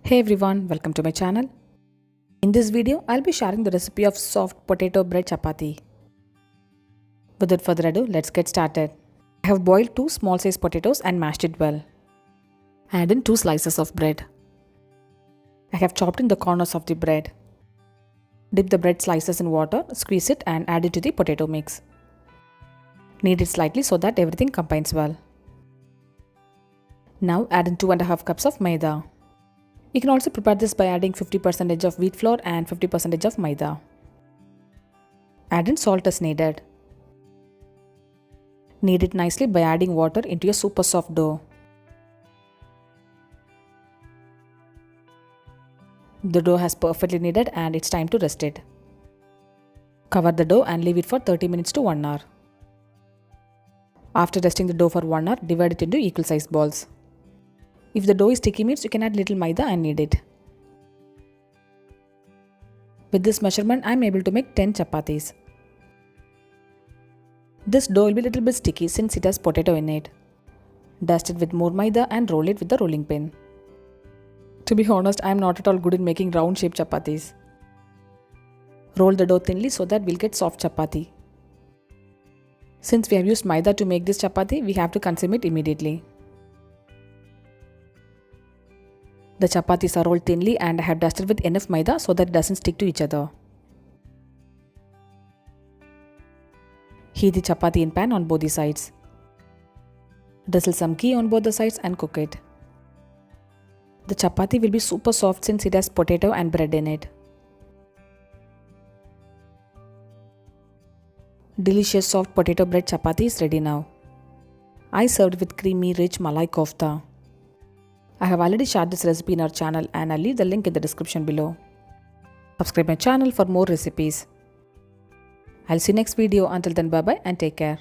Hey everyone, welcome to my channel. In this video, I'll be sharing the recipe of soft potato bread chapati. Without further ado, let's get started. I have boiled 2 small size potatoes and mashed it well. Add in 2 slices of bread. I have chopped in the corners of the bread. Dip the bread slices in water, squeeze it and add it to the potato mix. Knead it slightly so that everything combines well. Now add in 2.5 cups of maida. You can also prepare this by adding 50% of wheat flour and 50% of maida. Add in salt as needed. Knead it nicely by adding water into your super soft dough. The dough has perfectly kneaded and it's time to rest it. Cover the dough and leave it for 30 minutes to 1 hour. After resting the dough for 1 hour, divide it into equal sized balls. If the dough is sticky means you can add little maida and knead it. With this measurement, I am able to make 10 chapatis. This dough will be a little bit sticky since it has potato in it. Dust it with more maida and roll it with the rolling pin. To be honest, I am not at all good in making round shaped chapatis. Roll the dough thinly so that we'll get soft chapati. Since we have used maida to make this chapati, we have to consume it immediately. The chapatis are rolled thinly and I have dusted with enough maida so that it doesn't stick to each other. Heat the chapati in pan on both the sides. Drizzle some ghee on both the sides and cook it. The chapati will be super soft since it has potato and bread in it. Delicious soft potato bread chapati is ready now. I served with creamy rich malai kofta. I have already shared this recipe in our channel and I'll leave the link in the description below. Subscribe my channel for more recipes. I'll see you next video. Until then, bye bye and take care.